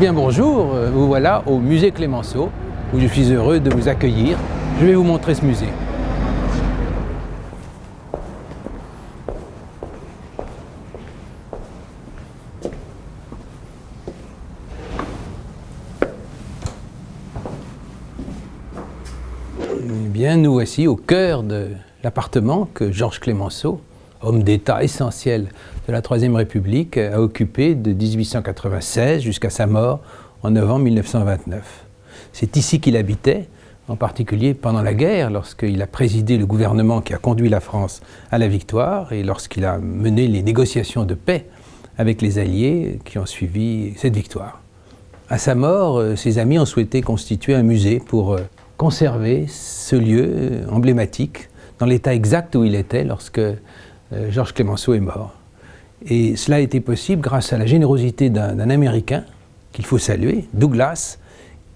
bien bonjour, vous voilà au musée Clémenceau, où je suis heureux de vous accueillir. Je vais vous montrer ce musée. Eh bien, nous voici au cœur de l'appartement que Georges Clémenceau, homme d'État essentiel de la Troisième République, a occupé de 1896 jusqu'à sa mort en novembre 1929. C'est ici qu'il habitait, en particulier pendant la guerre, lorsqu'il a présidé le gouvernement qui a conduit la France à la victoire et lorsqu'il a mené les négociations de paix avec les Alliés qui ont suivi cette victoire. À sa mort, ses amis ont souhaité constituer un musée pour conserver ce lieu emblématique dans l'état exact où il était lorsque Georges Clémenceau est mort. Et cela a été possible grâce à la générosité d'un Américain qu'il faut saluer, Douglas,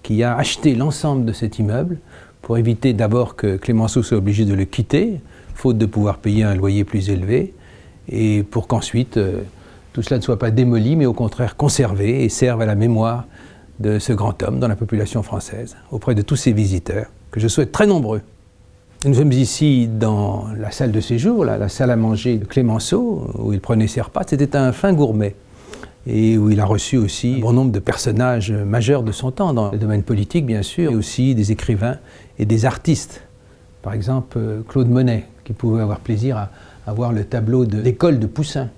qui a acheté l'ensemble de cet immeuble pour éviter d'abord que Clémenceau soit obligé de le quitter, faute de pouvoir payer un loyer plus élevé, et pour qu'ensuite tout cela ne soit pas démoli, mais au contraire conservé et serve à la mémoire de ce grand homme dans la population française, auprès de tous ses visiteurs, que je souhaite très nombreux. Nous sommes ici dans la salle de séjour, la salle à manger de Clémenceau, où il prenait ses repas. C'était un fin gourmet, et où il a reçu aussi un bon nombre de personnages majeurs de son temps, dans le domaine politique bien sûr, et aussi des écrivains et des artistes. Par exemple, Claude Monet, qui pouvait avoir plaisir à voir le tableau de l'école de Poussin,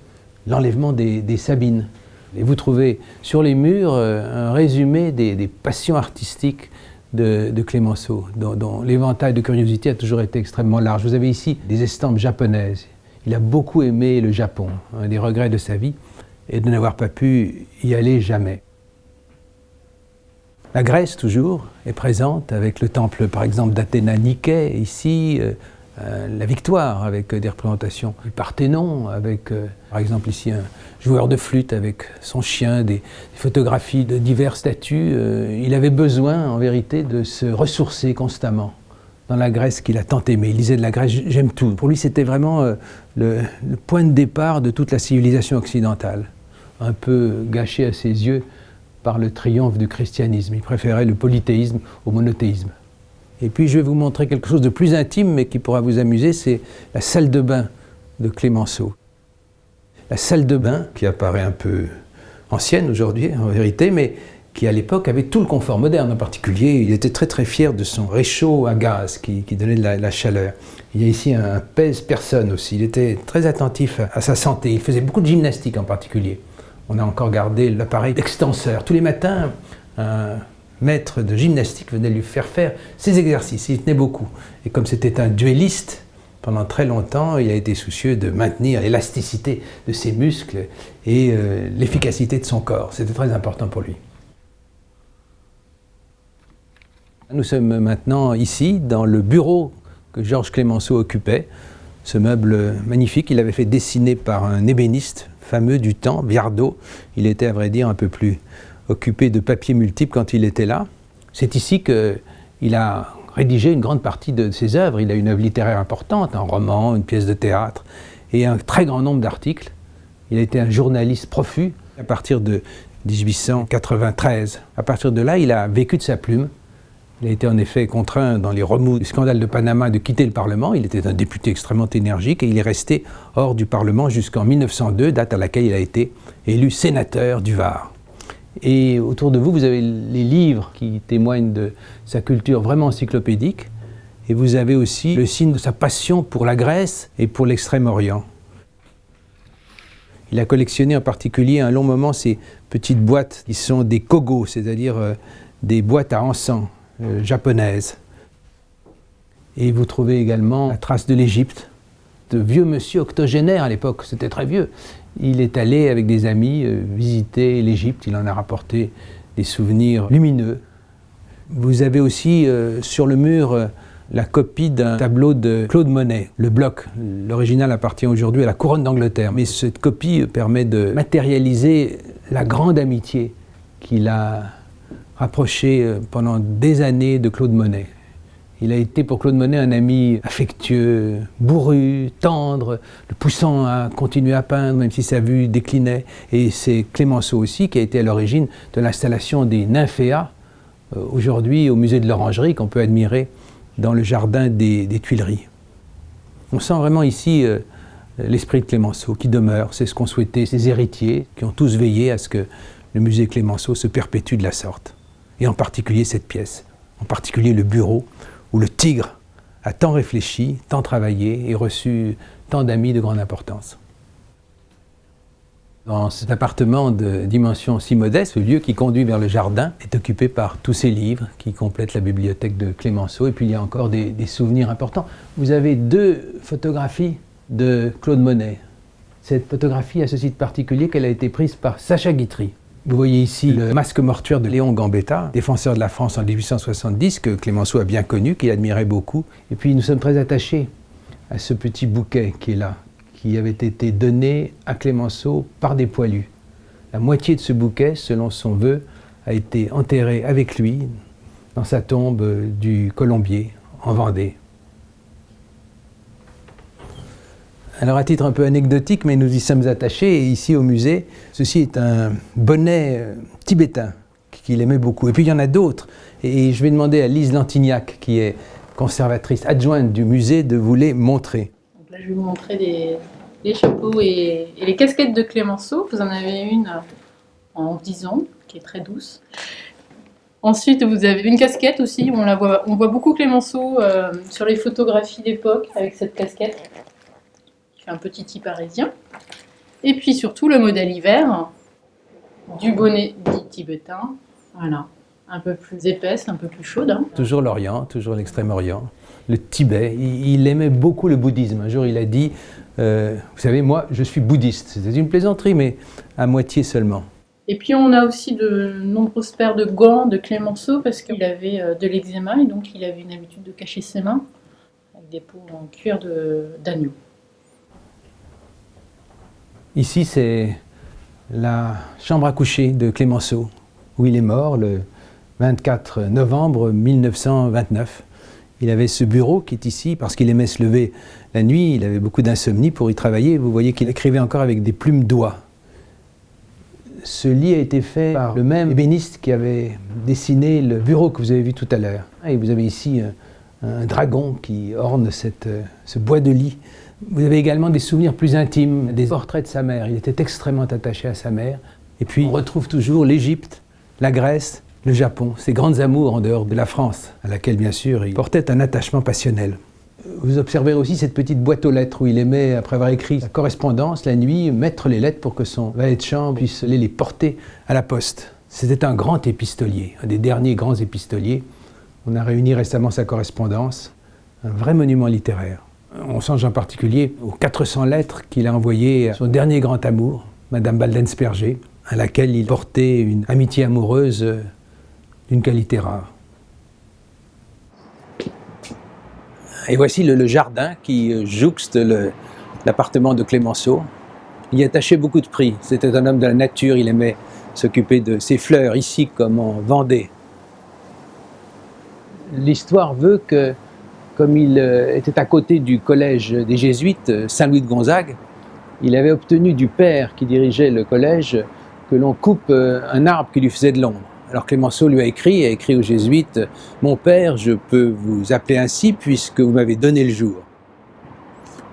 l'enlèvement des Sabines. Et vous trouvez sur les murs un résumé des passions artistiques de Clémenceau, dont l'éventail de curiosité a toujours été extrêmement large. Vous avez ici des estampes japonaises. Il a beaucoup aimé le Japon. Un des regrets de sa vie est de n'avoir pas pu y aller jamais. La Grèce, toujours, est présente avec le temple, par exemple, d'Athéna Niké, ici, la Victoire, avec des représentations du Parthénon, avec, par exemple, ici, un joueur de flûte avec son chien, des photographies de diverses statues. Il avait besoin, en vérité, de se ressourcer constamment dans la Grèce qu'il a tant aimée. Il disait de la Grèce, j'aime tout. Pour lui, c'était vraiment le point de départ de toute la civilisation occidentale, un peu gâché à ses yeux par le triomphe du christianisme. Il préférait le polythéisme au monothéisme. Et puis je vais vous montrer quelque chose de plus intime, mais qui pourra vous amuser, c'est la salle de bain de Clémenceau. La salle de bain, qui apparaît un peu ancienne aujourd'hui, en vérité, mais qui à l'époque avait tout le confort moderne. En particulier, il était très très fier de son réchaud à gaz qui donnait de la chaleur. Il y a ici un pèse-personne aussi. Il était très attentif à sa santé. Il faisait beaucoup de gymnastique en particulier. On a encore gardé l'appareil extenseur. Tous les matins, un maître de gymnastique venait lui faire ses exercices. Il tenait beaucoup. Et comme c'était un duelliste, pendant très longtemps, il a été soucieux de maintenir l'élasticité de ses muscles et l'efficacité de son corps. C'était très important pour lui. Nous sommes maintenant ici, dans le bureau que Georges Clémenceau occupait. Ce meuble magnifique, il avait fait dessiner par un ébéniste fameux du temps, Viardot. Il était, à vrai dire, un peu plus occupé de papiers multiples quand il était là. C'est ici qu'il a rédigé une grande partie de ses œuvres. Il a une œuvre littéraire importante, un roman, une pièce de théâtre et un très grand nombre d'articles. Il a été un journaliste profus à partir de 1893. À partir de là, il a vécu de sa plume. Il a été en effet contraint dans les remous du scandale de Panama de quitter le Parlement. Il était un député extrêmement énergique et il est resté hors du Parlement jusqu'en 1902, date à laquelle il a été élu sénateur du Var. Et autour de vous, vous avez les livres qui témoignent de sa culture vraiment encyclopédique. Et vous avez aussi le signe de sa passion pour la Grèce et pour l'Extrême-Orient. Il a collectionné en particulier un long moment ces petites boîtes qui sont des kogos, c'est-à-dire des boîtes à encens japonaises. Et vous trouvez également la trace de l'Égypte, de vieux monsieur octogénaire à l'époque, c'était très vieux. Il est allé avec des amis visiter l'Égypte, il en a rapporté des souvenirs lumineux. Vous avez aussi sur le mur la copie d'un tableau de Claude Monet, le bloc. L'original appartient aujourd'hui à la couronne d'Angleterre, mais cette copie permet de matérialiser la grande amitié qu'il a rapprochée pendant des années de Claude Monet. Il a été pour Claude Monet un ami affectueux, bourru, tendre, le poussant à continuer à peindre même si sa vue déclinait. Et c'est Clémenceau aussi qui a été à l'origine de l'installation des nymphéas, aujourd'hui au musée de l'Orangerie, qu'on peut admirer dans le jardin des Tuileries. On sent vraiment ici l'esprit de Clémenceau qui demeure, c'est ce qu'ont souhaité ses héritiers, qui ont tous veillé à ce que le musée Clémenceau se perpétue de la sorte. Et en particulier cette pièce, en particulier le bureau, où le tigre a tant réfléchi, tant travaillé et reçu tant d'amis de grande importance. Dans cet appartement de dimension si modeste, le lieu qui conduit vers le jardin est occupé par tous ces livres qui complètent la bibliothèque de Clémenceau. Et puis il y a encore des souvenirs importants. Vous avez 2 photographies de Claude Monet. Cette photographie a ce site particulier qu'elle a été prise par Sacha Guitry. Vous voyez ici le masque mortuaire de Léon Gambetta, défenseur de la France en 1870, que Clémenceau a bien connu, qu'il admirait beaucoup. Et puis nous sommes très attachés à ce petit bouquet qui est là, qui avait été donné à Clémenceau par des poilus. La moitié de ce bouquet, selon son vœu, a été enterrée avec lui dans sa tombe du Colombier, en Vendée. Alors à titre un peu anecdotique, mais nous y sommes attachés, et ici au musée, ceci est un bonnet tibétain qu'il aimait beaucoup. Et puis il y en a d'autres, et je vais demander à Lise Lantignac, qui est conservatrice adjointe du musée, de vous les montrer. Donc là, je vais vous montrer les chapeaux et les casquettes de Clémenceau. Vous en avez une en vison, qui est très douce. Ensuite, vous avez une casquette aussi, on voit beaucoup Clémenceau sur les photographies d'époque, avec cette casquette. Un petit tee parisien, et puis surtout le modèle hiver du bonnet dit tibétain, voilà, un peu plus épaisse, un peu plus chaude. Hein. Toujours l'Orient, toujours l'Extrême-Orient, le Tibet. Il aimait beaucoup le bouddhisme. Un jour, il a dit vous savez, moi, je suis bouddhiste. C'était une plaisanterie, mais à moitié seulement. Et puis on a aussi de nombreuses paires de gants de Clémenceau parce qu'il avait de l'eczéma et donc il avait une habitude de cacher ses mains avec des peaux en cuir d'agneau. Ici, c'est la chambre à coucher de Clémenceau, où il est mort le 24 novembre 1929. Il avait ce bureau qui est ici, parce qu'il aimait se lever la nuit, il avait beaucoup d'insomnie pour y travailler. Vous voyez qu'il écrivait encore avec des plumes d'oie. Ce lit a été fait par le même ébéniste qui avait dessiné le bureau que vous avez vu tout à l'heure. Et vous avez ici un dragon qui orne ce bois de lit. Vous avez également des souvenirs plus intimes, des portraits de sa mère. Il était extrêmement attaché à sa mère. Et puis on retrouve toujours l'Égypte, la Grèce, le Japon, ces grandes amours en dehors de la France, à laquelle bien sûr il portait un attachement passionnel. Vous observerez aussi cette petite boîte aux lettres où il aimait, après avoir écrit sa correspondance la nuit, mettre les lettres pour que son valet de chambre puisse les porter à la poste. C'était un grand épistolier, un des derniers grands épistoliers. On a réuni récemment sa correspondance, un vrai monument littéraire. On songe en particulier aux 400 lettres qu'il a envoyées à son dernier grand amour, Madame Baldensperger, à laquelle il portait une amitié amoureuse d'une qualité rare. Et voici le jardin qui jouxte l'appartement de Clémenceau. Il y attachait beaucoup de prix. C'était un homme de la nature, il aimait s'occuper de ses fleurs, ici comme en Vendée. L'histoire veut que, comme il était à côté du collège des Jésuites, Saint-Louis de Gonzague, il avait obtenu du père qui dirigeait le collège que l'on coupe un arbre qui lui faisait de l'ombre. Alors Clémenceau lui a écrit aux Jésuites « Mon père, je peux vous appeler ainsi puisque vous m'avez donné le jour. »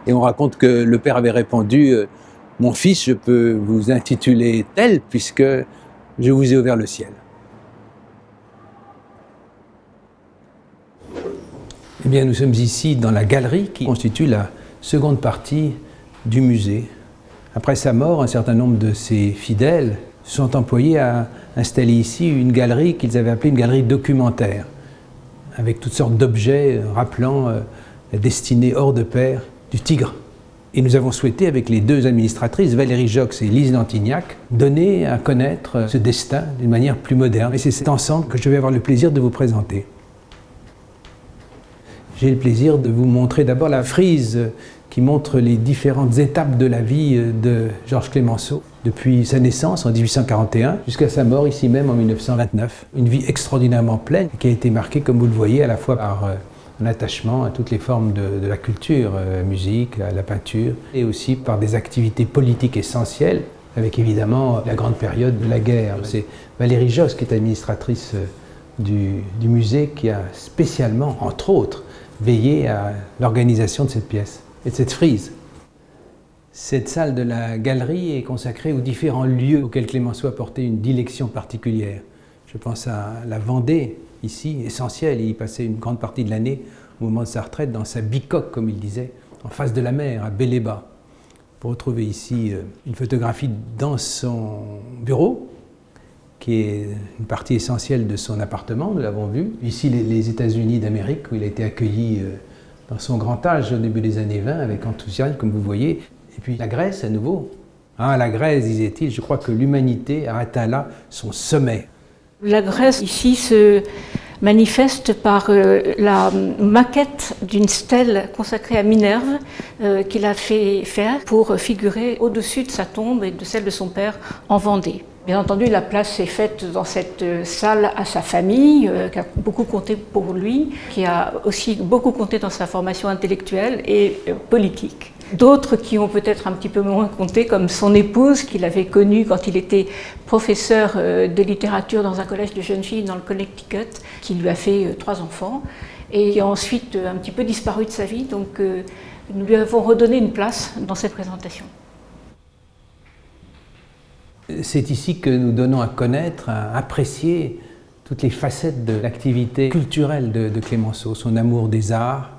Et on raconte que le père avait répondu « Mon fils, je peux vous intituler tel puisque je vous ai ouvert le ciel. » Eh bien, nous sommes ici dans la galerie qui constitue la seconde partie du musée. Après sa mort, un certain nombre de ses fidèles se sont employés à installer ici une galerie qu'ils avaient appelée une galerie documentaire, avec toutes sortes d'objets rappelant la destinée hors de pair du tigre. Et nous avons souhaité, avec les 2 administratrices, Valérie Jox et Lise Lantignac, donner à connaître ce destin d'une manière plus moderne. Et c'est cet ensemble que je vais avoir le plaisir de vous présenter. J'ai le plaisir de vous montrer d'abord la frise qui montre les différentes étapes de la vie de Georges Clémenceau, depuis sa naissance en 1841 jusqu'à sa mort ici même en 1929. Une vie extraordinairement pleine qui a été marquée, comme vous le voyez, à la fois par un attachement à toutes les formes de la culture, la musique, la peinture, et aussi par des activités politiques essentielles, avec évidemment la grande période de la guerre. C'est Valérie Josse qui est administratrice du musée qui a spécialement, entre autres, veillé à l'organisation de cette pièce et de cette frise. Cette salle de la galerie est consacrée aux différents lieux auxquels Clémenceau a porté une dilection particulière. Je pense à la Vendée, ici, essentielle. Il y passait une grande partie de l'année, au moment de sa retraite, dans sa bicoque, comme il disait, en face de la mer, à Bel-les-Bas. Vous retrouvez ici une photographie dans son bureau, qui est une partie essentielle de son appartement, nous l'avons vu. Ici, les États-Unis d'Amérique, où il a été accueilli dans son grand âge au début des années 20, avec enthousiasme, comme vous voyez. Et puis la Grèce, à nouveau. Ah, la Grèce, disait-il, je crois que l'humanité a atteint là son sommet. La Grèce, ici, se manifeste par la maquette d'une stèle consacrée à Minerve qu'il a fait faire pour figurer au-dessus de sa tombe et de celle de son père en Vendée. Bien entendu, la place est faite dans cette salle à sa famille, qui a beaucoup compté pour lui, qui a aussi beaucoup compté dans sa formation intellectuelle et politique. D'autres qui ont peut-être un petit peu moins compté, comme son épouse, qu'il avait connue quand il était professeur de littérature dans un collège de jeunes filles dans le Connecticut, qui lui a fait 3 enfants, et qui a ensuite un petit peu disparu de sa vie. Donc nous lui avons redonné une place dans cette présentation. C'est ici que nous donnons à connaître, à apprécier toutes les facettes de l'activité culturelle de Clémenceau, son amour des arts,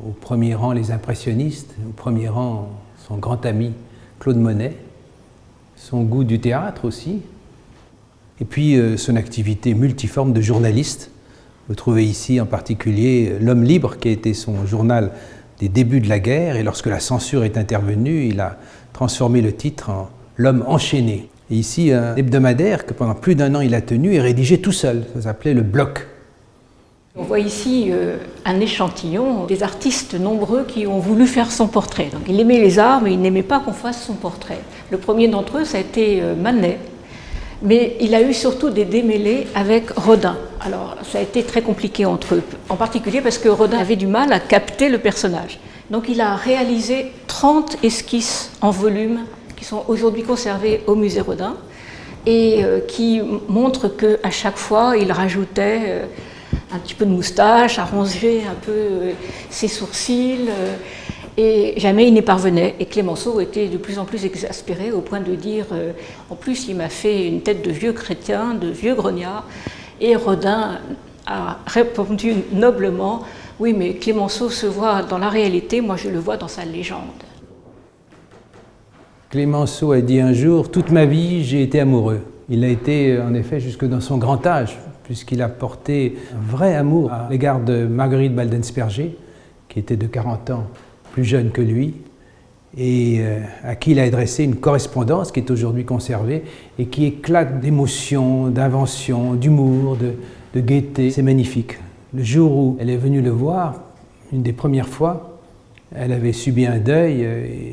au premier rang les impressionnistes, au premier rang son grand ami Claude Monet, son goût du théâtre aussi, et puis son activité multiforme de journaliste. Vous trouvez ici en particulier L'Homme libre, qui a été son journal des débuts de la guerre, et lorsque la censure est intervenue, il a transformé le titre en L'Homme enchaîné. Et ici, un hebdomadaire que pendant plus d'1 an il a tenu et rédigé tout seul. Ça s'appelait Le Bloc. On voit ici un échantillon des artistes nombreux qui ont voulu faire son portrait. Donc, il aimait les arts, mais il n'aimait pas qu'on fasse son portrait. Le premier d'entre eux, ça a été Manet. Mais il a eu surtout des démêlés avec Rodin. Alors, ça a été très compliqué entre eux, en particulier parce que Rodin avait du mal à capter le personnage. Donc, il a réalisé 30 esquisses en volume qui sont aujourd'hui conservées au musée Rodin et qui montrent qu'à chaque fois, il rajoutait un petit peu de moustache, arrongeait un peu ses sourcils, et jamais il n'y parvenait. Et Clémenceau était de plus en plus exaspéré au point de dire en plus, il m'a fait une tête de vieux chrétien, de vieux grognard. Et Rodin a répondu noblement, oui, mais Clémenceau se voit dans la réalité, moi je le vois dans sa légende. Clémenceau a dit un jour « Toute ma vie, j'ai été amoureux ». Il a été en effet jusque dans son grand âge, puisqu'il a porté un vrai amour à l'égard de Marguerite Baldensperger, qui était de 40 ans plus jeune que lui, et à qui il a adressé une correspondance qui est aujourd'hui conservée et qui éclate d'émotion, d'invention, d'humour, de gaieté. C'est magnifique. Le jour où elle est venue le voir, une des premières fois, elle avait subi un deuil,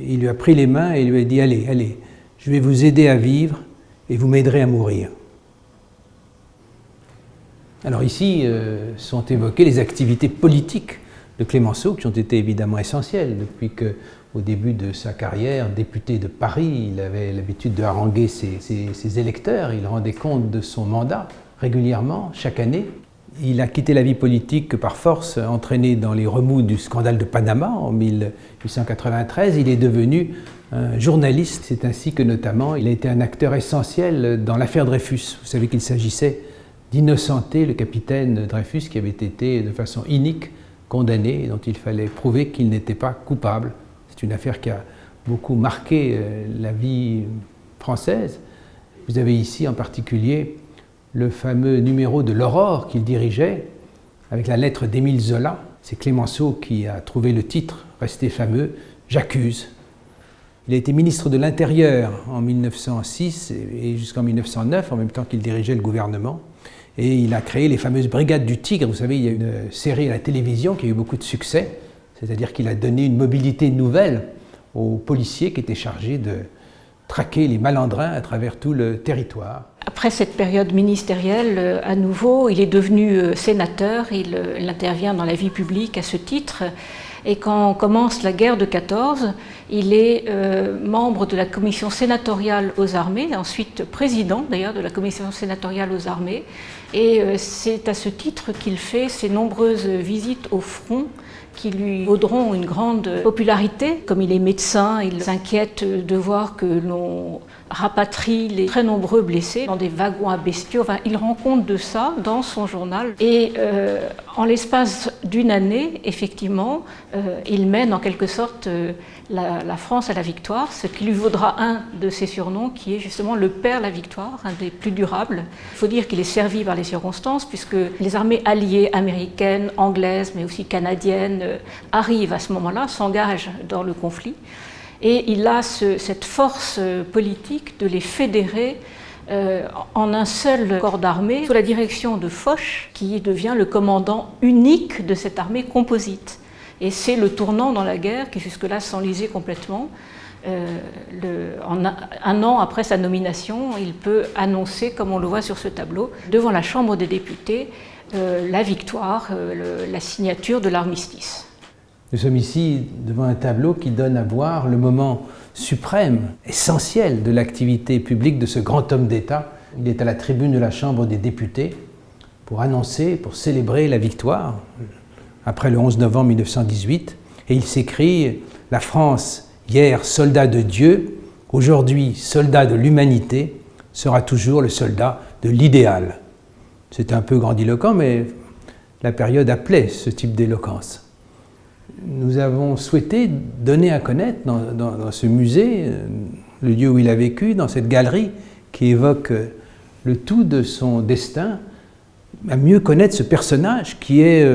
il lui a pris les mains et lui a dit « Allez, allez, je vais vous aider à vivre et vous m'aiderez à mourir ». Alors ici sont évoquées les activités politiques de Clémenceau, qui ont été évidemment essentielles depuis qu'au début de sa carrière, député de Paris, il avait l'habitude de haranguer ses électeurs, il rendait compte de son mandat régulièrement, chaque année. Il a quitté la vie politique par force, entraîné dans les remous du scandale de Panama en 1893. Il est devenu un journaliste. C'est ainsi que notamment il a été un acteur essentiel dans l'affaire Dreyfus. Vous savez qu'il s'agissait d'innocenter le capitaine Dreyfus qui avait été de façon inique condamné et dont il fallait prouver qu'il n'était pas coupable. C'est une affaire qui a beaucoup marqué la vie française. Vous avez ici en particulier le fameux numéro de l'Aurore qu'il dirigeait, avec la lettre d'Émile Zola. C'est Clémenceau qui a trouvé le titre, resté fameux, « J'accuse ». Il a été ministre de l'Intérieur en 1906 et jusqu'en 1909, en même temps qu'il dirigeait le gouvernement. Et il a créé les fameuses Brigades du Tigre. Vous savez, il y a une série à la télévision qui a eu beaucoup de succès, c'est-à-dire qu'il a donné une mobilité nouvelle aux policiers qui étaient chargés de traquer les malandrins à travers tout le territoire. Après cette période ministérielle, à nouveau, il est devenu sénateur, il intervient dans la vie publique à ce titre. Et quand commence la guerre de 14, il est membre de la commission sénatoriale aux armées, ensuite président d'ailleurs de la commission sénatoriale aux armées. Et c'est à ce titre qu'il fait ses nombreuses visites au front qui lui vaudront une grande popularité. Comme il est médecin, il s'inquiète de voir que l'on rapatrie les très nombreux blessés dans des wagons à bestiaux. Enfin, il rend compte de ça dans son journal. Et en l'espace d'une année, effectivement, il mène en quelque sorte la France à la victoire, ce qui lui vaudra un de ses surnoms, qui est justement le père la victoire, un des plus durables. Il faut dire qu'il est servi par les circonstances, puisque les armées alliées américaines, anglaises, mais aussi canadiennes, arrivent à ce moment-là, s'engagent dans le conflit. Et il a cette force politique de les fédérer en un seul corps d'armée, sous la direction de Foch, qui devient le commandant unique de cette armée composite. Et c'est le tournant dans la guerre qui jusque-là s'enlisait complètement. Un an après sa nomination, il peut annoncer, comme on le voit sur ce tableau, devant la Chambre des députés, la victoire, la signature de l'armistice. Nous sommes ici devant un tableau qui donne à voir le moment suprême, essentiel de l'activité publique de ce grand homme d'État. Il est à la tribune de la Chambre des députés pour annoncer, pour célébrer la victoire, après le 11 novembre 1918, et il s'écrit « La France, hier soldat de Dieu, aujourd'hui soldat de l'humanité, sera toujours le soldat de l'idéal ». C'est un peu grandiloquent, mais la période appelait ce type d'éloquence. Nous avons souhaité donner à connaître dans ce musée, le lieu où il a vécu, dans cette galerie qui évoque le tout de son destin, à mieux connaître ce personnage qui est,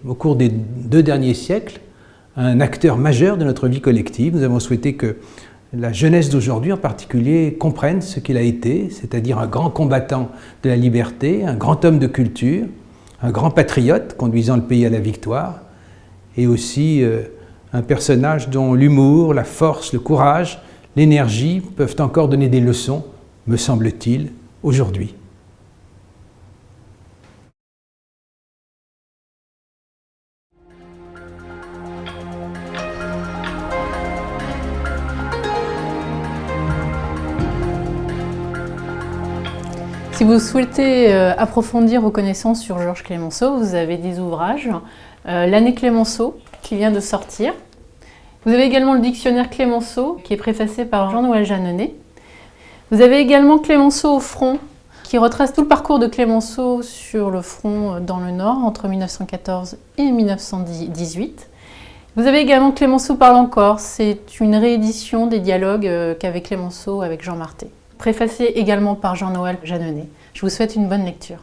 au cours des 2 derniers siècles, un acteur majeur de notre vie collective. Nous avons souhaité que la jeunesse d'aujourd'hui en particulier comprenne ce qu'il a été, c'est-à-dire un grand combattant de la liberté, un grand homme de culture, un grand patriote conduisant le pays à la victoire, et aussi un personnage dont l'humour, la force, le courage, l'énergie peuvent encore donner des leçons, me semble-t-il, aujourd'hui. Si vous souhaitez approfondir vos connaissances sur Georges Clemenceau, vous avez des ouvrages. L'année Clemenceau, qui vient de sortir. Vous avez également le dictionnaire Clemenceau, qui est préfacé par Jean-Noël Jeanneney. Vous avez également Clemenceau au front, qui retrace tout le parcours de Clemenceau sur le front dans le Nord, entre 1914 et 1918. Vous avez également Clemenceau parle encore, c'est une réédition des dialogues qu'avait Clemenceau avec Jean Marté. Préfacé également par Jean-Noël Jeanneney. Je vous souhaite une bonne lecture.